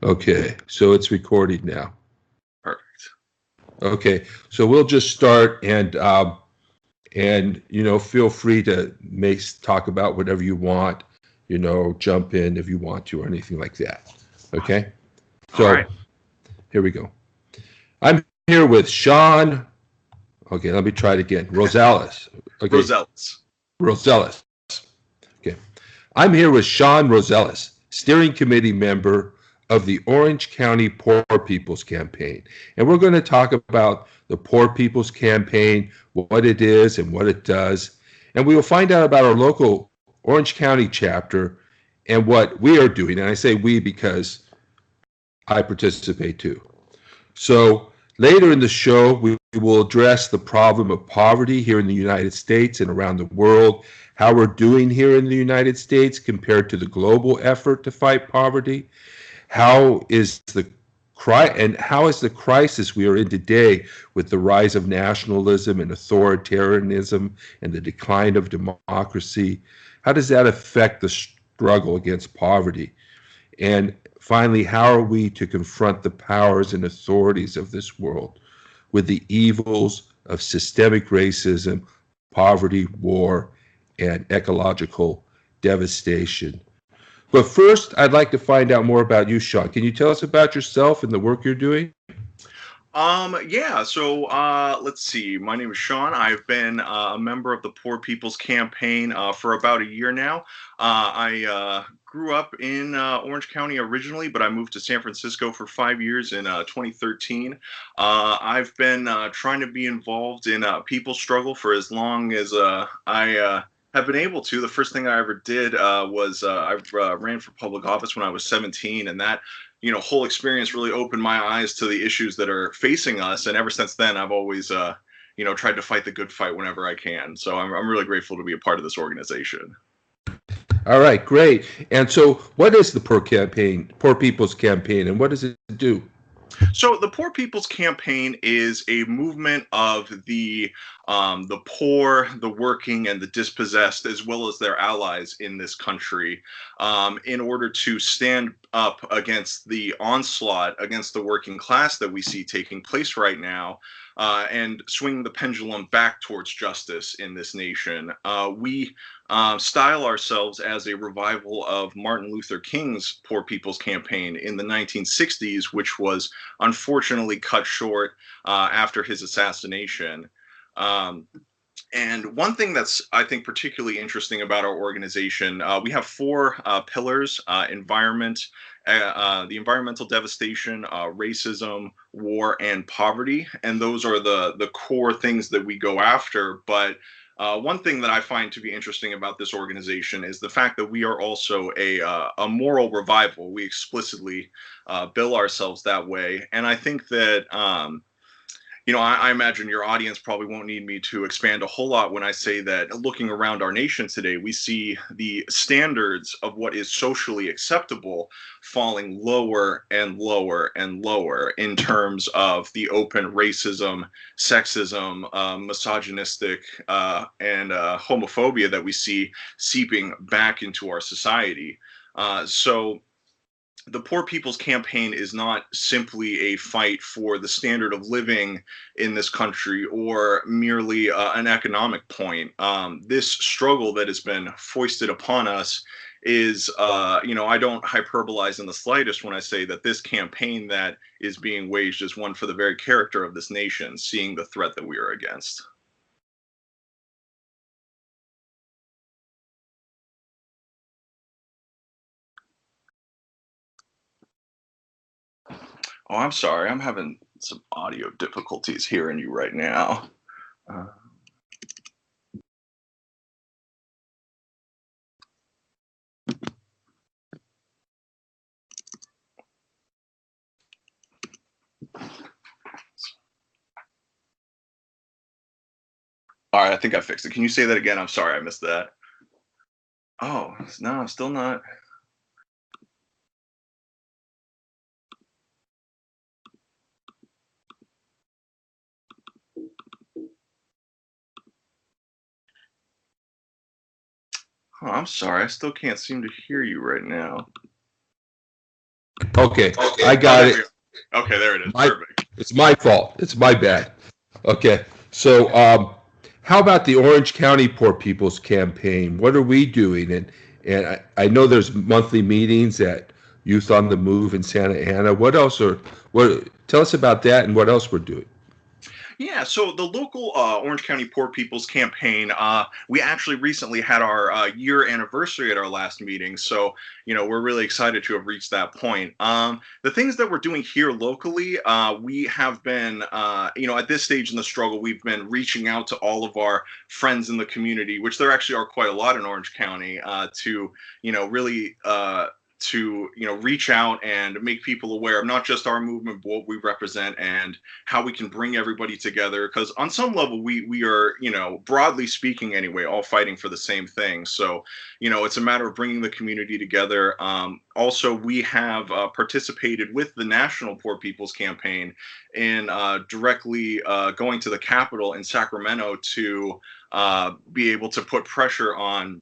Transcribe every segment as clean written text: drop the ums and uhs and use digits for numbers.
Okay, so it's recording now. Perfect. Okay, so we'll just start and feel free to talk about whatever you want, jump in if you want to or anything like that. Okay, All right. so here we go. I'm here with Shawn. Okay, let me try it again. Rosalius. Okay, Rosalius. Rosalius. Okay, I'm here with Shawn Roselius, steering committee member of the Orange County Poor People's Campaign. And we're going to talk about the Poor People's Campaign, what it is and what it does. And we will find out about our local Orange County chapter and what we are doing. And I say we because I participate too. So later in the show, we will address the problem of poverty here in the United States and around the world, how we're doing here in the United States compared to the global effort to fight poverty, how is the crisis we are in today with the rise of nationalism and authoritarianism and the decline of democracy, how does that affect the struggle against poverty? And finally, how are we to confront the powers and authorities of this world with the evils of systemic racism, poverty, war, and ecological devastation? But first, I'd like to find out more about you, Shawn. Can you tell us about yourself and the work you're doing? Yeah, so let's see. My name is Sean. I've been a member of the Poor People's Campaign for about a year now. I grew up in Orange County originally, but I moved to San Francisco for 5 years in 2013. I've been trying to be involved in people's struggle for as long as I have been able to. The first thing I ever did was I ran for public office when I was 17, and that whole experience really opened my eyes to the issues that are facing us. And ever since then, I've always tried to fight the good fight whenever I can. So I'm really grateful to be a part of this organization. All right, great. And so, what is the Poor People's Campaign, and what does it do? So the Poor People's Campaign is a movement of the poor, the working, and the dispossessed, as well as their allies in this country, in order to stand up against the onslaught against the working class that we see taking place right now. And swing the pendulum back towards justice in this nation. We style ourselves as a revival of Martin Luther King's Poor People's Campaign in the 1960s, which was unfortunately cut short after his assassination. Um, and one thing that's, I think, particularly interesting about our organization, we have four pillars: the environmental devastation, racism, war, and poverty. And those are the core things that we go after. But one thing that I find to be interesting about this organization is the fact that we are also a moral revival. We explicitly bill ourselves that way. And I think that I imagine your audience probably won't need me to expand a whole lot when I say that looking around our nation today, we see the standards of what is socially acceptable falling lower and lower and lower in terms of the open racism, sexism, misogynistic, and homophobia that we see seeping back into our society. So the Poor People's Campaign is not simply a fight for the standard of living in this country or merely an economic point. This struggle that has been foisted upon us is, I don't hyperbolize in the slightest when I say that this campaign that is being waged is one for the very character of this nation, seeing the threat that we are against. Oh, I'm sorry. I'm having some audio difficulties hearing you right now. Uh, all right, I think I fixed it. Can you say that again? I'm sorry, I missed that. Oh, no, I'm still not. Oh, I'm sorry. I still can't seem to hear you right now. Okay, Okay. I Oh, got there it. we go. Okay, there it is. My, Perfect. it's my fault. It's my bad. Okay, so how about the Orange County Poor People's Campaign? What are we doing? And I know there's monthly meetings at Youth on the Move in Santa Ana. What else are what? Tell us about that and what else we're doing. Yeah, so the local Orange County Poor People's Campaign, we actually recently had our year anniversary at our last meeting. So, we're really excited to have reached that point. The things that we're doing here locally, we have been, at this stage in the struggle, we've been reaching out to all of our friends in the community, which there actually are quite a lot in Orange County, to, really. To reach out and make people aware of not just our movement but what we represent and how we can bring everybody together, because on some level we are, broadly speaking anyway, all fighting for the same thing. So it's a matter of bringing the community together. Also, we have participated with the National Poor People's Campaign in directly going to the Capitol in Sacramento to be able to put pressure on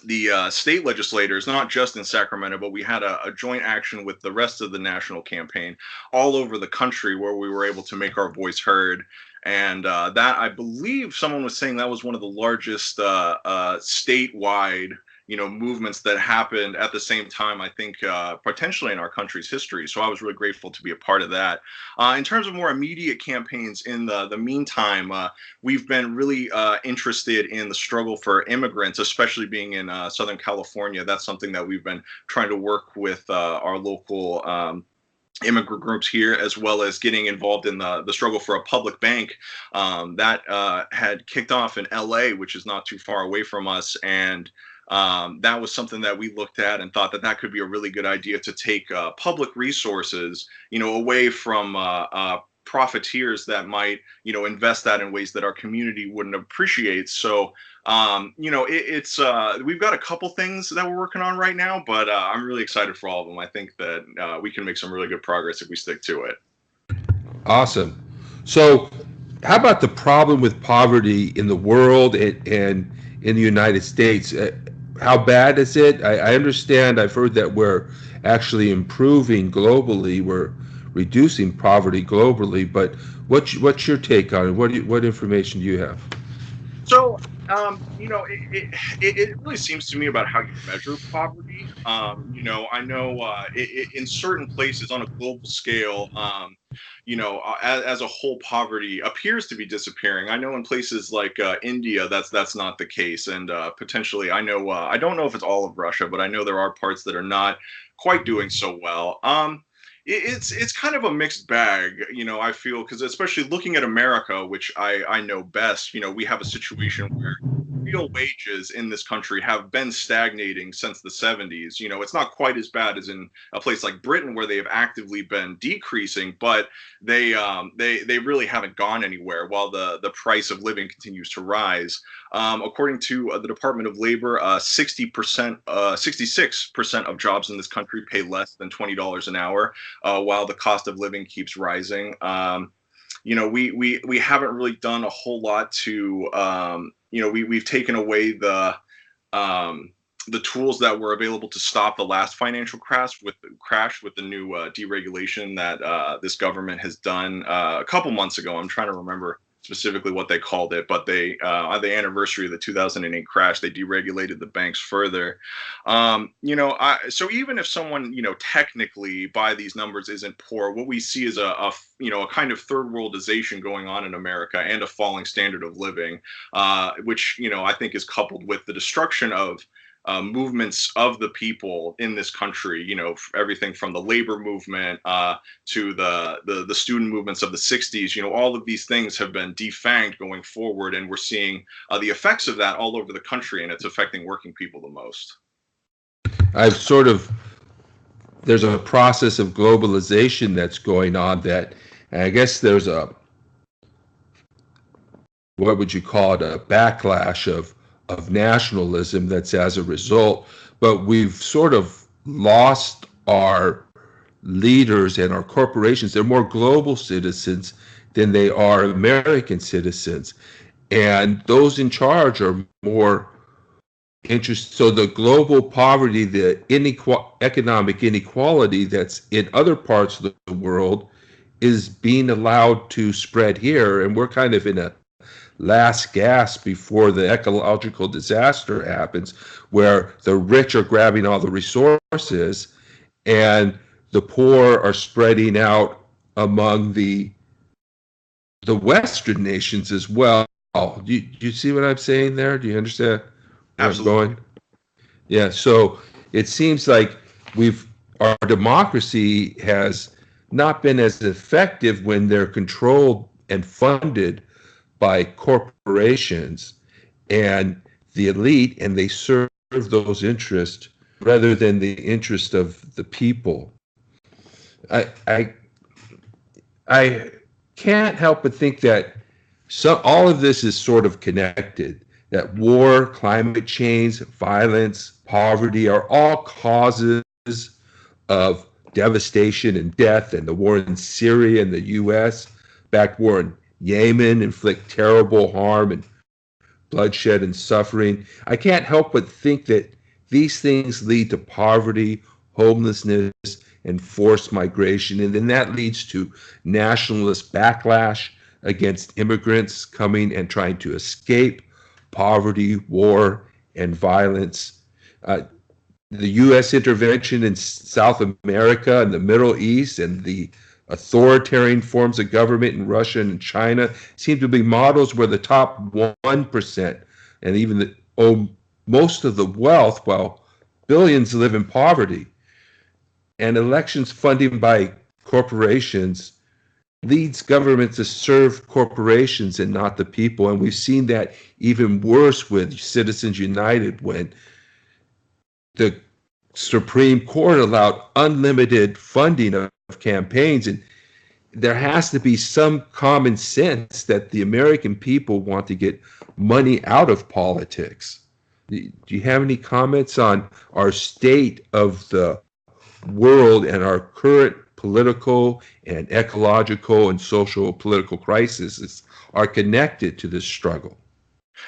the state legislators, not just in Sacramento, but we had a joint action with the rest of the national campaign all over the country where we were able to make our voice heard. And that, I believe, someone was saying that was one of the largest statewide, movements that happened at the same time, I think, potentially in our country's history. So I was really grateful to be a part of that. In terms of more immediate campaigns in the meantime, we've been really interested in the struggle for immigrants, especially being in Southern California. That's something that we've been trying to work with our local immigrant groups here, as well as getting involved in the struggle for a public bank that had kicked off in LA, which is not too far away from us. And that was something that we looked at and thought that that could be a really good idea to take public resources, away from profiteers that might, invest that in ways that our community wouldn't appreciate. So, it's we've got a couple things that we're working on right now, but I'm really excited for all of them. I think that we can make some really good progress if we stick to it. Awesome. So, how about the problem with poverty in the world and in the United States? How bad is it? I understand. I've heard that we're actually improving globally. We're reducing poverty globally. But what's your take on it? What information do you have? So, it really seems to me about how you measure poverty. I know in certain places on a global scale, as a whole, poverty appears to be disappearing. I know in places like India, that's not the case, and potentially, I know I don't know if it's all of Russia, but I know there are parts that are not quite doing so well. It's kind of a mixed bag, I feel, because especially looking at America, which I know best, we have a situation where real wages in this country have been stagnating since the 70s. It's not quite as bad as in a place like Britain where they have actively been decreasing, but they really haven't gone anywhere while the price of living continues to rise. According to the Department of Labor, 60%, 66% of jobs in this country pay less than $20 an hour, while the cost of living keeps rising. We haven't really done a whole lot to, we've taken away the tools that were available to stop the last financial crash with the new deregulation that this government has done a couple months ago. I'm trying to remember specifically what they called it, but they on the anniversary of the 2008 crash, they deregulated the banks further. So even if someone, technically by these numbers isn't poor, what we see is a kind of third worldization going on in America and a falling standard of living, which I think is coupled with the destruction of movements of the people in this country. Everything from the labor movement to the student movements of the 60s. All of these things have been defanged going forward, and we're seeing the effects of that all over the country, and it's affecting working people the most. I've sort of there's a process of globalization that's going on that, and I guess there's a what would you call it, a backlash of nationalism that's as a result. But we've sort of lost our leaders and our corporations. They're more global citizens than they are American citizens. And those in charge are more interest. So the global poverty, the economic inequality that's in other parts of the world is being allowed to spread here, and we're kind of in a last gasp before the ecological disaster happens, where the rich are grabbing all the resources and the poor are spreading out among the Western nations as well. Do you see what I'm saying there? Do you understand where I'm Absolutely. going? Yeah, so it seems like our democracy has not been as effective when they're controlled and funded by corporations and the elite, and they serve those interests rather than the interest of the people. I I I can't help but think that all of this is sort of connected. That war, climate change, violence, poverty are all causes of devastation and death, and the war in Syria and the U.S. backed war in Yemen inflict terrible harm and bloodshed and suffering. I can't help but think that these things lead to poverty, homelessness, and forced migration. And then that leads to nationalist backlash against immigrants coming and trying to escape poverty, war, and violence. Uh, the U.S. intervention in South America and the Middle East and the authoritarian forms of government in Russia and China seem to be models where the top 1% and even own most of the wealth while billions live in poverty. And elections funding by corporations leads government to serve corporations and not the people. And we've seen that even worse with Citizens United when the Supreme Court allowed unlimited funding of campaigns. And there has to be some common sense that the American people want to get money out of politics. Do you have any comments on our state of the world and our current political and ecological and social political crises are connected to this struggle?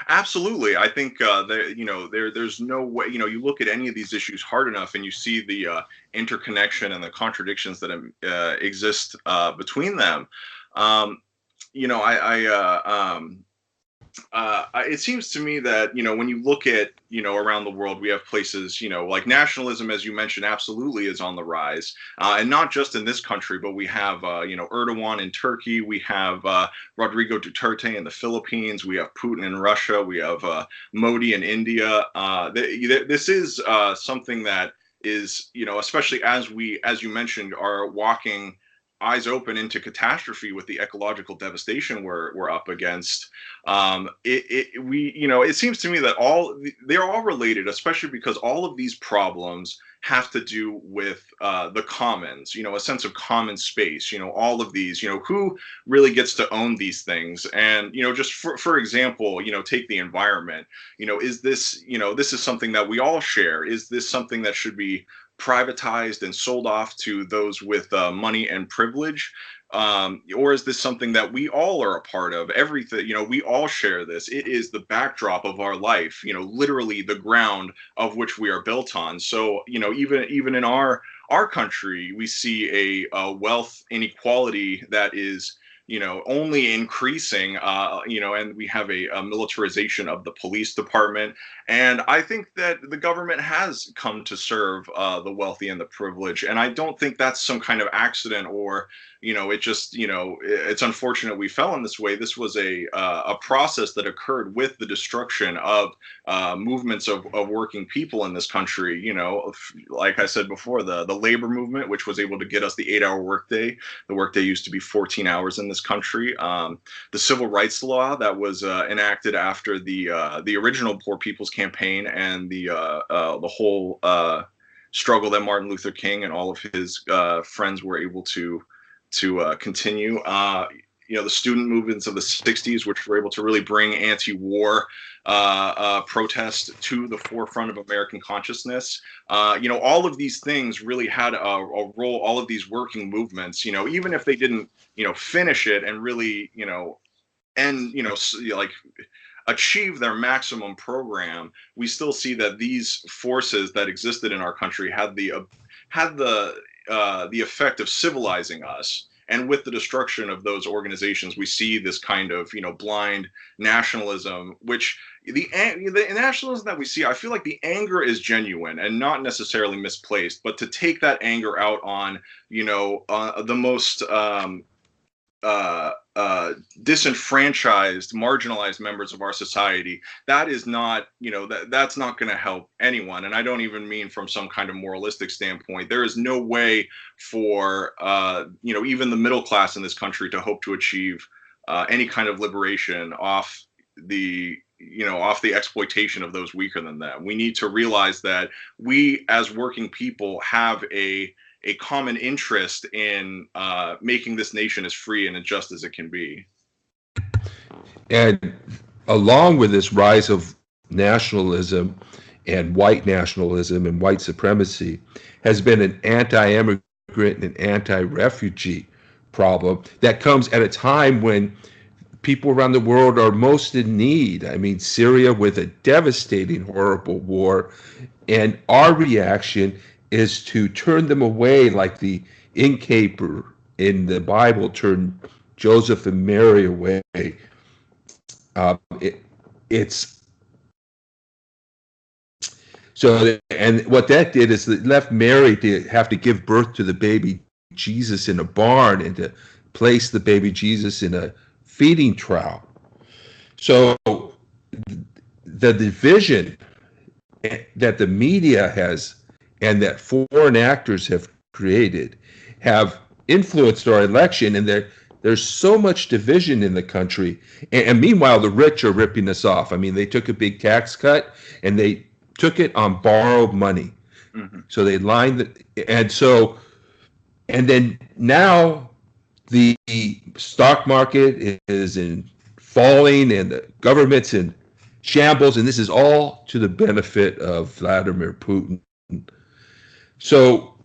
Absolutely. I think that there's no way. You look at any of these issues hard enough, and you see the interconnection and the contradictions that exist between them. Um, it seems to me that when you look at around the world, we have places like nationalism, as you mentioned, absolutely is on the rise, and not just in this country, but we have Erdogan in Turkey, we have Rodrigo Duterte in the Philippines, we have Putin in Russia, we have Modi in India. This is something that is especially as you mentioned, are walking eyes open into catastrophe with the ecological devastation we're up against. It seems to me that they're all related, especially because all of these problems have to do with the commons, a sense of common space, all of these, who really gets to own these things. And just for example, take the environment. Is this, this is something that we all share? Is this something that should be privatized and sold off to those with money and privilege? Or is this something that we all are a part of? Everything, we all share this. It is the backdrop of our life, literally the ground of which we are built on. So, even in our country, we see a wealth inequality that is only increasing, and we have a militarization of the police department. And I think that the government has come to serve the wealthy and the privileged. And I don't think that's some kind of accident, or, it's unfortunate we fell in this way. This was a process that occurred with the destruction of movements of working people in this country. Like I said before, the labor movement, which was able to get us the 8-hour workday. The workday used to be 14 hours in this country. The civil rights law that was enacted after the original Poor People's Campaign, and the whole struggle that Martin Luther King and all of his friends were able to continue. The student movements of the 60s, which were able to really bring anti-war protest to the forefront of American consciousness. All of these things really had a role, all of these working movements, even if they didn't, finish it and really, end, like achieve their maximum program, we still see that these forces that existed in our country had the effect of civilizing us. And with the destruction of those organizations, we see this kind of, blind nationalism, which the nationalism that we see, I feel like the anger is genuine and not necessarily misplaced. But to take that anger out on, the most disenfranchised, marginalized members of our society, that is not, that's not going to help anyone. And I don't even mean from some kind of moralistic standpoint. There is no way for, even the middle class in this country to hope to achieve any kind of liberation off the exploitation of those weaker than them. We need to realize that we as working people have a common interest in making this nation as free and as just as it can be. And along with this rise of nationalism and white supremacy has been an anti-immigrant and an anti-refugee problem that comes at a time when people around the world are most in need. I mean, Syria with a devastating, horrible war, and our reaction is to turn them away like the innkeeper in the Bible turned Joseph and Mary away. It's so, and what that did is it left Mary to have to give birth to the baby Jesus in a barn and to place the baby Jesus in a feeding trough. So the division that the media has and that foreign actors have created have influenced our election, and there's so much division in the country. And meanwhile, the rich are ripping us off. I mean, they took a big tax cut, and they took it on borrowed money. Mm-hmm. So they lined and then now the stock market is in falling, and the government's in shambles, and this is all to the benefit of Vladimir Putin. So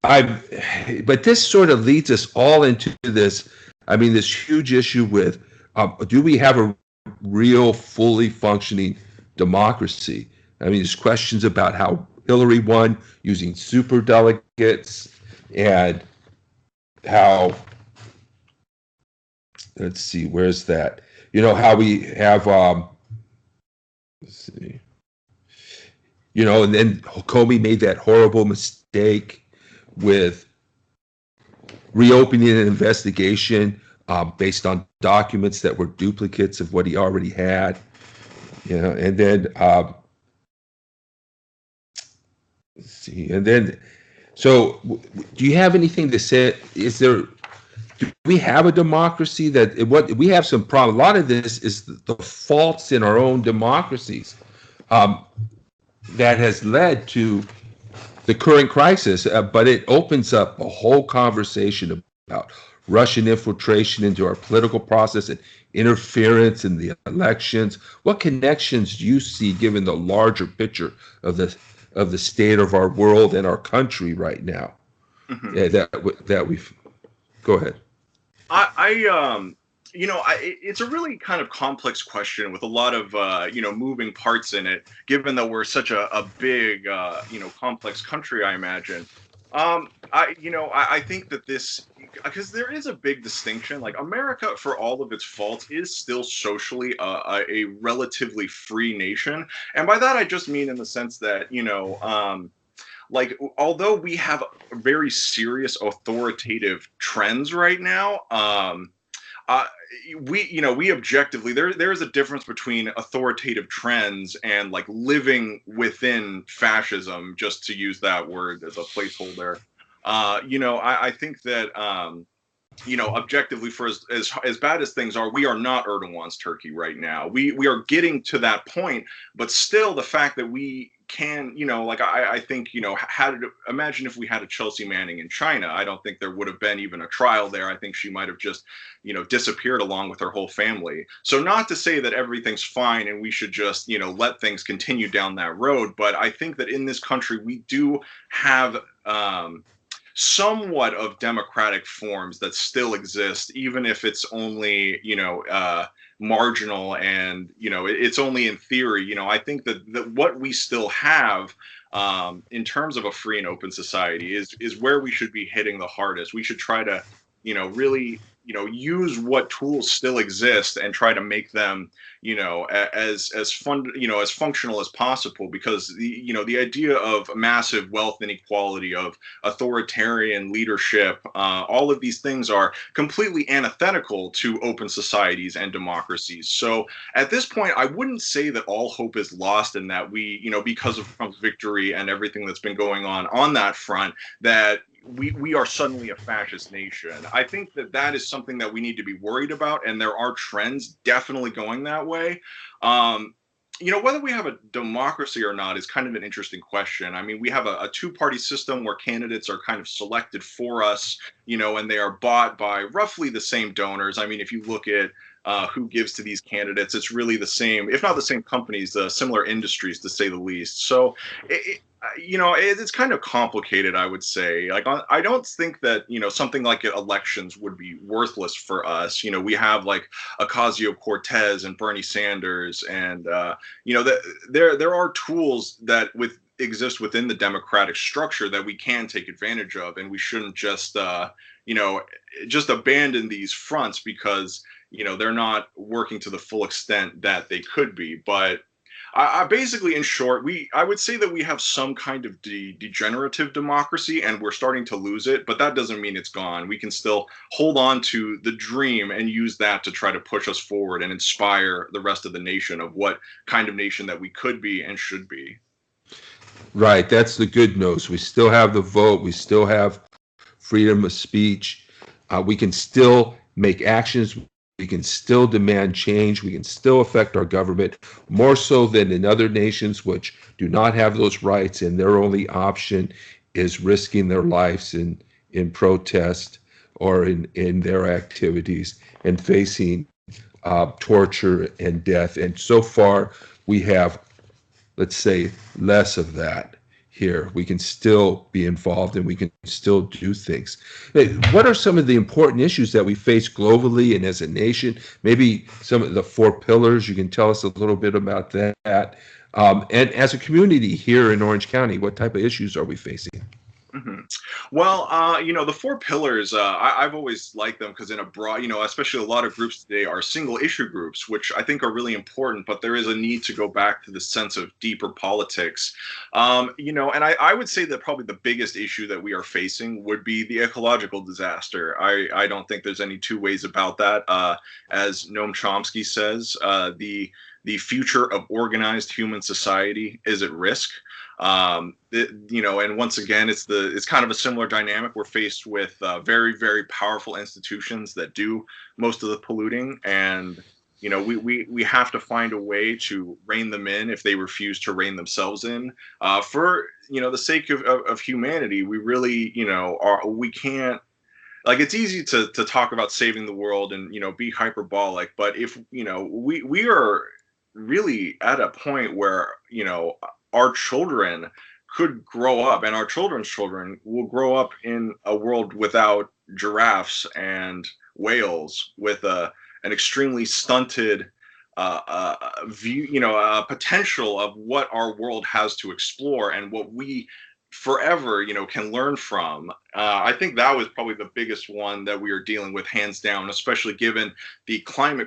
but this sort of leads us all into this, this huge issue with, do we have a real, fully functioning democracy? There's questions about how Hillary won using super delegates, and how, let's see, where's that? How we have, let's see, and then Comey made that horrible mistake with reopening an investigation based on documents that were duplicates of what he already had. And then let's see, and then, so do you have anything to say? Do we have a democracy what we have some problem? A lot of this is the faults in our own democracies that has led to the current crisis, but it opens up a whole conversation about Russian infiltration into our political process and interference in the elections. What connections do you see, given the larger picture of the state of our world and our country right now? Mm-hmm. that we've go ahead. It's a really kind of complex question with a lot of, moving parts in it, given that we're such a big, complex country, I imagine. I think that because there is a big distinction, like America, for all of its faults, is still socially a relatively free nation. And by that, I just mean in the sense that, although we have very serious authoritative trends right now, we objectively, there is a difference between authoritative trends and like living within fascism, just to use that word as a placeholder. I think that objectively, for as bad as things are, we are not Erdogan's Turkey right now. We are getting to that point, but still, the fact that we can, I think, imagine if we had a Chelsea Manning in China. I don't think there would have been even a trial there. I think she might have just, disappeared along with her whole family. So not to say that everything's fine and we should just, let things continue down that road. But I think that in this country, we do have somewhat of democratic forms that still exist, even if it's only, marginal, and it's only in theory. I think that what we still have, in terms of a free and open society, is where we should be hitting the hardest. We should try to really use what tools still exist and try to make them as fun as functional as possible, because the idea of massive wealth inequality, of authoritarian leadership, all of these things are completely antithetical to open societies and democracies. So at this point, I wouldn't say that all hope is lost, and that we, because of Trump's victory and everything that's been going on that front, that we are suddenly a fascist nation. I think that is something that we need to be worried about, and there are trends definitely going that way. Whether we have a democracy or not is kind of an interesting question. I mean, we have a two-party system where candidates are kind of selected for us, and they are bought by roughly the same donors. I mean, if you look at who gives to these candidates, it's really the same, if not the same companies, similar industries, to say the least. So it's kind of complicated, I would say. Like, I don't think that something like elections would be worthless for us. We have like Ocasio-Cortez and Bernie Sanders, and that there are tools that exist within the democratic structure that we can take advantage of, and we shouldn't just just abandon these fronts because they're not working to the full extent that they could be. But I basically, in short, I would say that we have some kind of degenerative democracy, and we're starting to lose it. But that doesn't mean it's gone. We can still hold on to the dream and use that to try to push us forward and inspire the rest of the nation of what kind of nation that we could be and should be. Right. That's the good news. We still have the vote. We still have freedom of speech. We can still make actions. We can still demand change. We can still affect our government, more so than in other nations which do not have those rights, and their only option is risking their lives in protest or in their activities, and facing torture and death. And so far, we have, let's say, less of that here. We can still be involved, and we can still do things. What are some of the important issues that we face globally and as a nation? Maybe some of the four pillars, you can tell us a little bit about that. And as a community here in Orange County, what type of issues are we facing? Mm-hmm. Well, the four pillars, I've always liked them because in a broad, especially a lot of groups today are single issue groups, which I think are really important, but there is a need to go back to the sense of deeper politics. And I would say that probably the biggest issue that we are facing would be the ecological disaster. I don't think there's any two ways about that. As Noam Chomsky says, the future of organized human society is at risk. And once again, it's kind of a similar dynamic. We're faced with very, very powerful institutions that do most of the polluting, and we have to find a way to rein them in if they refuse to rein themselves in. For the sake of humanity, we really we can't. Like, it's easy to talk about saving the world and be hyperbolic, but if we are really at a point where our children could grow up, and our children's children will grow up in a world without giraffes and whales, with an extremely stunted view, potential of what our world has to explore and what we forever can learn from. I think that was probably the biggest one that we are dealing with, hands down, especially given the climate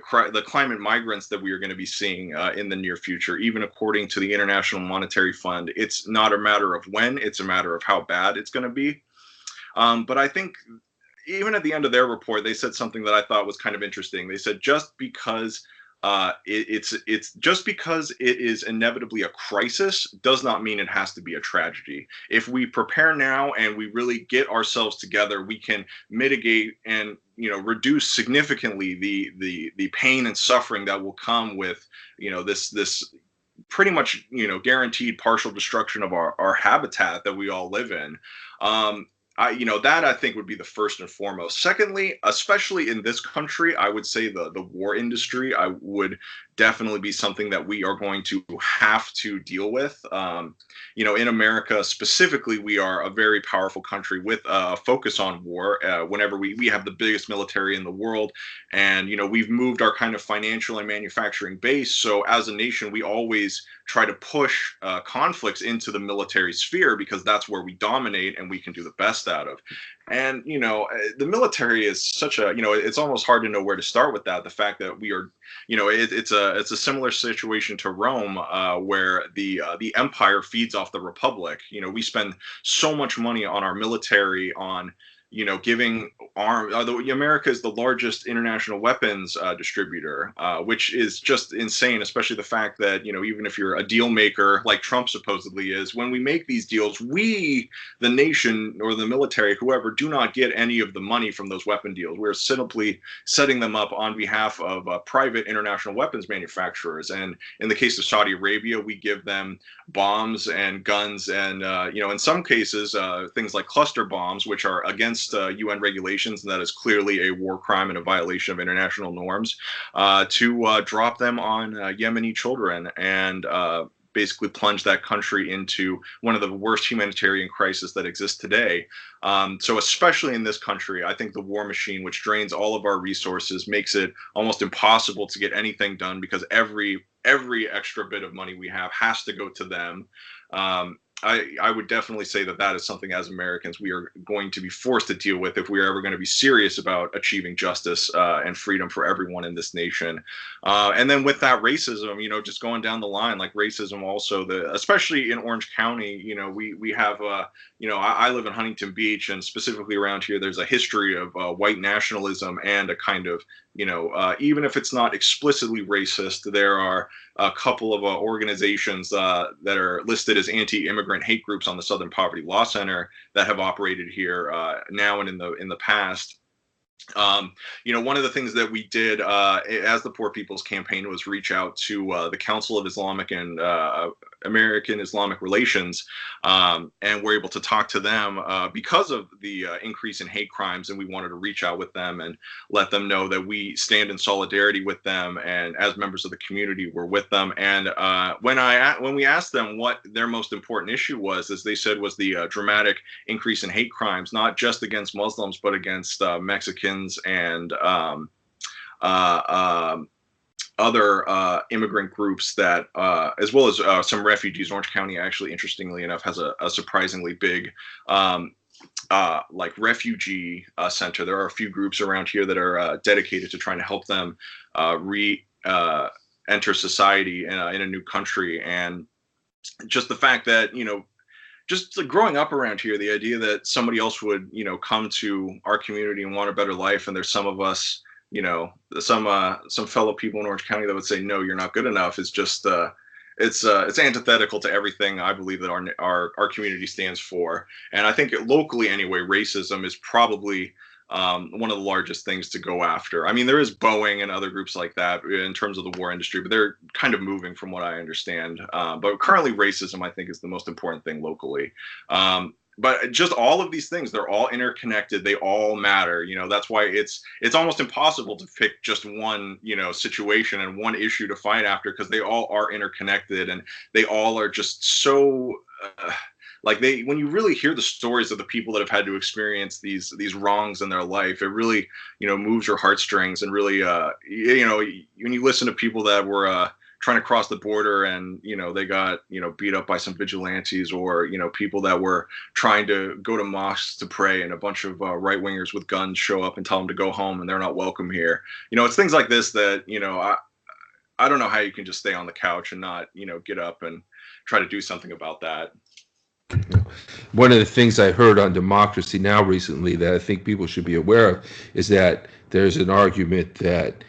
migrants that we are going to be seeing in the near future. Even according to the International Monetary Fund, it's not a matter of when, it's a matter of how bad it's going to be. But I think even at the end of their report, they said something that I thought was kind of interesting. They said, just because it's just because it is inevitably a crisis does not mean it has to be a tragedy. If we prepare now and we really get ourselves together, we can mitigate and reduce significantly the pain and suffering that will come with this pretty much guaranteed partial destruction of our habitat that we all live in. That I think would be the first and foremost. Secondly, especially in this country, I would say the war industry, I would definitely be something that we are going to have to deal with. In America specifically, we are a very powerful country with a focus on war. Whenever we have the biggest military in the world, and we've moved our kind of financial and manufacturing base. So as a nation, we always try to push conflicts into the military sphere because that's where we dominate and we can do the best out of. And the military is such a it's almost hard to know where to start with that. The fact that we are it's a similar situation to Rome, where the empire feeds off the republic. We spend so much money on our military, on giving arms. America is the largest international weapons distributor, which is just insane, especially the fact that, even if you're a deal maker like Trump supposedly is, when we make these deals, we, the nation or the military, whoever, do not get any of the money from those weapon deals. We're simply setting them up on behalf of private international weapons manufacturers. And in the case of Saudi Arabia, we give them bombs and guns and, in some cases, things like cluster bombs, which are against UN regulations, and that is clearly a war crime and a violation of international norms, to drop them on Yemeni children and basically plunge that country into one of the worst humanitarian crises that exists today. So especially in this country, I think the war machine, which drains all of our resources, makes it almost impossible to get anything done because every extra bit of money we have has to go to them. I would definitely say that is something as Americans we are going to be forced to deal with if we are ever going to be serious about achieving justice and freedom for everyone in this nation. And then with that racism, just going down the line, like racism also, especially in Orange County, we have, I live in Huntington Beach, and specifically around here, there's a history of white nationalism and a kind of, even if it's not explicitly racist, there are a couple of organizations that are listed as anti-immigrant hate groups on the Southern Poverty Law Center that have operated here now and in the past. One of the things that we did as the Poor People's Campaign was reach out to the Council of Islamic and American Islamic Relations, and we're able to talk to them because of the increase in hate crimes, and we wanted to reach out with them and let them know that we stand in solidarity with them, and as members of the community, we're with them. And when we asked them what their most important issue was, as they said, was the dramatic increase in hate crimes, not just against Muslims, but against Mexicans and other immigrant groups that, as well as some refugees. Orange County, actually, interestingly enough, has a surprisingly big like refugee center. There are a few groups around here that are dedicated to trying to help them enter society in a new country. And just the fact that, just growing up around here, the idea that somebody else would, come to our community and want a better life, and there's some of us, some fellow people in Orange County that would say, no, you're not good enough, is just it's antithetical to everything I believe that our community stands for. And I think locally anyway, racism is probably one of the largest things to go after. I mean, there is Boeing and other groups like that in terms of the war industry, but they're kind of moving from what I understand. But currently racism, I think, is the most important thing locally. But just all of these things, they're all interconnected. They all matter. That's why it's almost impossible to pick just one, situation and one issue to fight after, because they all are interconnected, and they all are just so when you really hear the stories of the people that have had to experience these wrongs in their life, it really, moves your heartstrings. And really, when you listen to people that were trying to cross the border and, they got, beat up by some vigilantes, or, people that were trying to go to mosques to pray, and a bunch of right wingers with guns show up and tell them to go home and they're not welcome here. It's things like this that, I don't know how you can just stay on the couch and not, get up and try to do something about that. One of the things I heard on Democracy Now! Recently that I think people should be aware of is that there's an argument that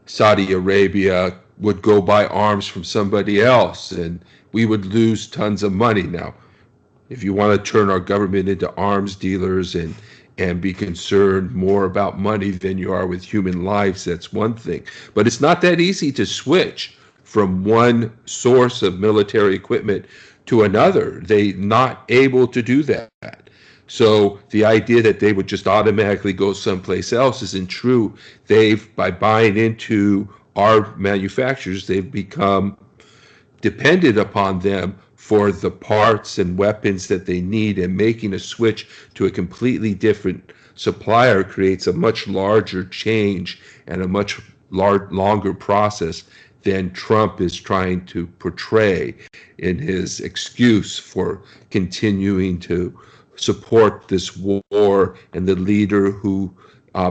Saudi Arabia would go buy arms from somebody else and we would lose tons of money. Now, if you want to turn our government into arms dealers and be concerned more about money than you are with human lives, that's one thing. But it's not that easy to switch from one source of military equipment to another. They're not able to do that. So the idea that they would just automatically go someplace else isn't true. By buying into our manufacturers, they've become dependent upon them for the parts and weapons that they need, and making a switch to a completely different supplier creates a much larger change and a much longer process than Trump is trying to portray in his excuse for continuing to support this war and the leader who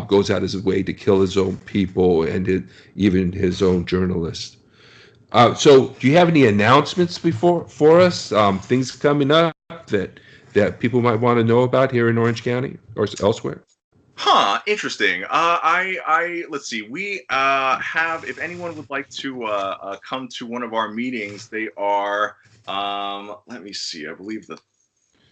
goes out of his way to kill his own people and even his own journalists. So, do you have any announcements for us? Things coming up that people might want to know about here in Orange County or elsewhere? Huh, interesting. Let's see. We have, if anyone would like to come to one of our meetings, they are, let me see, I believe the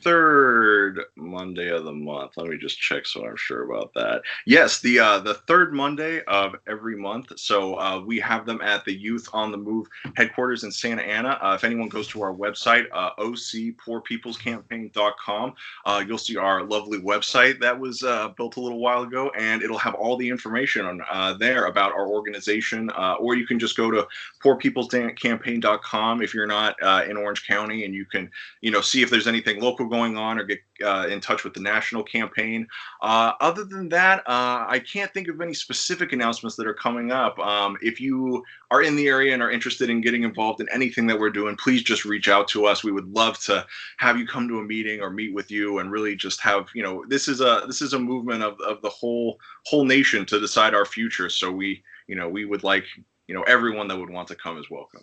third Monday of the month. Let me just check so I'm sure about that. Yes, the third Monday of every month. So we have them at the Youth on the Move headquarters in Santa Ana. If anyone goes to our website, ocpoorpeoplescampaign.com, you'll see our lovely website that was built a little while ago, and it'll have all the information on there about our organization. Or you can just go to poorpeoplescampaign.com if you're not in Orange County, and you can see if there's anything local going on, or get in touch with the national campaign. Other than that, I can't think of any specific announcements that are coming up. If you are in the area and are interested in getting involved in anything that we're doing, please just reach out to us. We would love to have you come to a meeting or meet with you, and really just have, this is a movement of the whole nation to decide our future. So we would like, everyone that would want to come is welcome.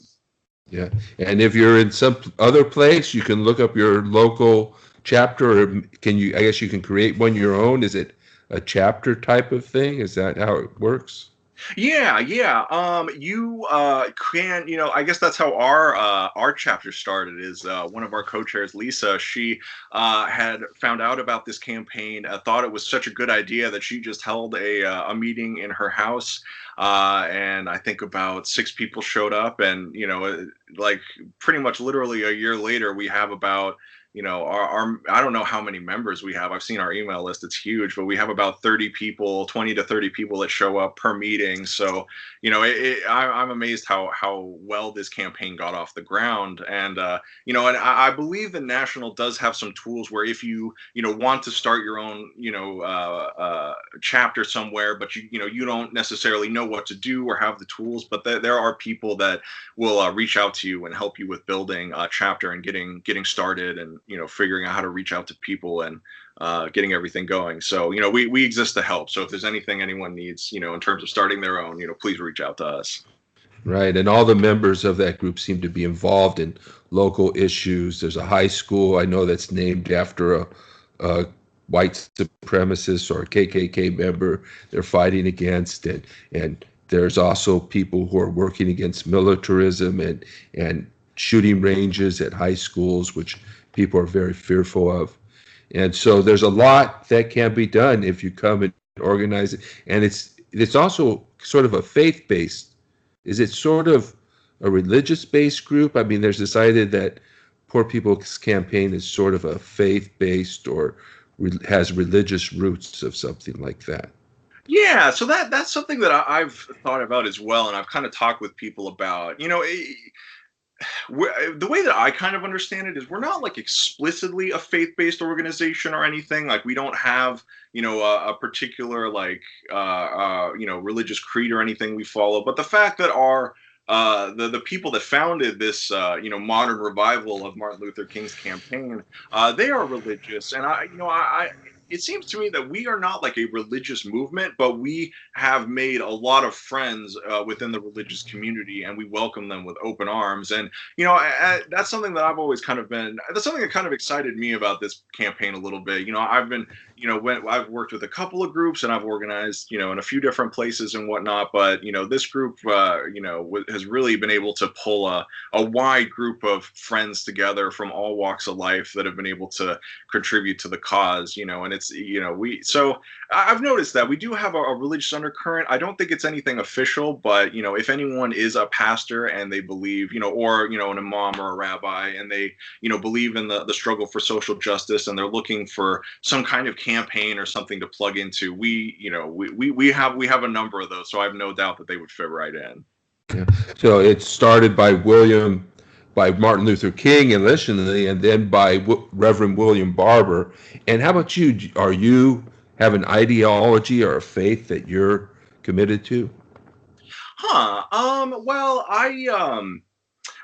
Yeah, and if you're in some other place, you can look up your local chapter, or can you? I guess you can create one your own. Is it a chapter type of thing? Is that how it works? Yeah, yeah. You can, I guess that's how our chapter started. Is one of our co-chairs, Lisa. She had found out about this campaign, thought it was such a good idea that she just held a meeting in her house, and I think about 6 people showed up, and like pretty much literally a year later, we have about our I don't know how many members we have. I've seen our email list; it's huge, but we have about 30 people, 20 to 30 people that show up per meeting. So, I'm amazed how well this campaign got off the ground. And and I believe the National does have some tools where if you want to start your own chapter somewhere, but you don't necessarily know what to do or have the tools, but there are people that will reach out to you and help you with building a chapter and getting started, and figuring out how to reach out to people and getting everything going. So we exist to help. So if there's anything anyone needs in terms of starting their own, please reach out to us. Right, and all the members of that group seem to be involved in local issues. There's a high school I know that's named after a white supremacist or a KKK member they're fighting against, and there's also people who are working against militarism and shooting ranges at high schools, which people are very fearful of. And so there's a lot that can be done if you come and organize it. And it's also sort of a faith-based. Is it sort of a religious-based group? I mean, there's decided that Poor People's Campaign is sort of a faith-based or has religious roots of something like that. Yeah, so that's something that I've thought about as well, and I've kind of talked with people about. The way that I kind of understand it is we're not like explicitly a faith-based organization or anything. Like we don't have, a particular like, religious creed or anything we follow. But the fact that our the people that founded this, modern revival of Martin Luther King's campaign, they are religious, and it seems to me that we are not like a religious movement, but we have made a lot of friends within the religious community, and we welcome them with open arms. And that's something that I've always kind of been. That's something that kind of excited me about this campaign a little bit. I've been, I've worked with a couple of groups, and I've organized, in a few different places and whatnot. But this group, has really been able to pull a wide group of friends together from all walks of life that have been able to contribute to the cause. And it's so I've noticed that we do have a religious undercurrent. I don't think it's anything official, but if anyone is a pastor and they believe, or an imam or a rabbi, and they believe in the struggle for social justice, and they're looking for some kind of campaign or something to plug into, we have a number of those, so I have no doubt that they would fit right in. Yeah. So it started by Martin Luther King initially, and then by Reverend William Barber. And how about you? Are you have an ideology or a faith that you're committed to? Huh. Well,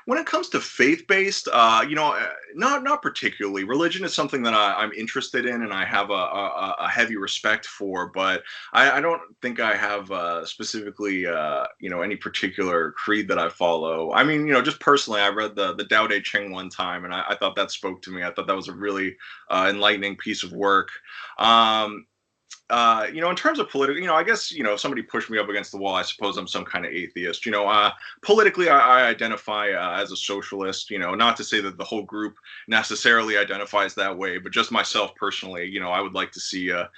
when it comes to faith-based, not particularly. Religion is something that I'm interested in and I have a heavy respect for, but I don't think I have specifically, any particular creed that I follow. I mean, just personally, I read the Tao Te Ching one time, and I thought that spoke to me. I thought that was a really enlightening piece of work. Um, in terms of political, I guess, if somebody pushed me up against the wall, I suppose I'm some kind of atheist. Politically, I identify as a socialist. Not to say that the whole group necessarily identifies that way, but just myself personally, I would like to see, a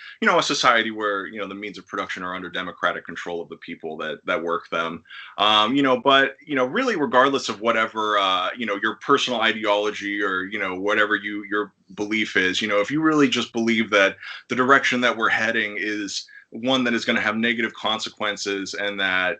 society where, the means of production are under democratic control of the people that work them. But really, regardless of whatever, your personal ideology or, whatever your belief is, if you really just believe that the direction that we're heading is one that is going to have negative consequences, and that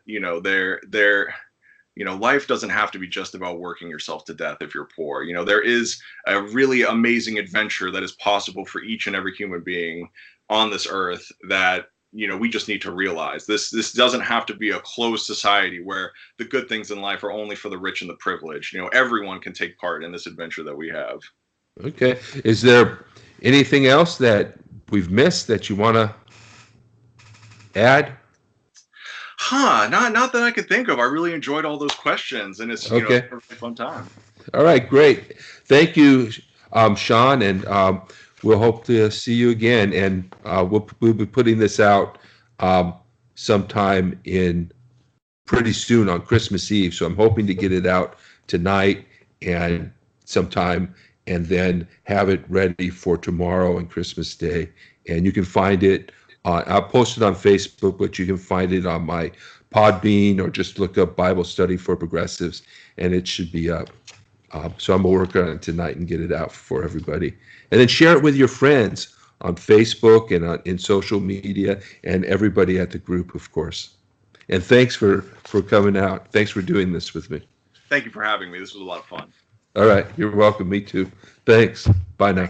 life doesn't have to be just about working yourself to death if you're poor. There is a really amazing adventure that is possible for each and every human being on this earth that we just need to realize. This doesn't have to be a closed society where the good things in life are only for the rich and the privileged. Everyone can take part in this adventure that we have. Okay. Is there anything else that we've missed that you want to add? Not that I could think of. I really enjoyed all those questions, and it's Okay. a really fun time. All right, great. Thank you, Shawn, and we'll hope to see you again. And we'll be putting this out sometime in pretty soon on Christmas Eve. So I'm hoping to get it out tonight and sometime, and then have it ready for tomorrow and Christmas Day. And you can find it. I'll post it on Facebook, but you can find it on my Podbean, or just look up Bible Study for Progressives, and it should be up. So I'm gonna work on it tonight and get it out for everybody, and then share it with your friends on Facebook and in social media, and everybody at the group, of course. And thanks for coming out. Thanks for doing this with me. Thank you for having me. This was a lot of fun. All right, you're welcome. Me too. Thanks. Bye now.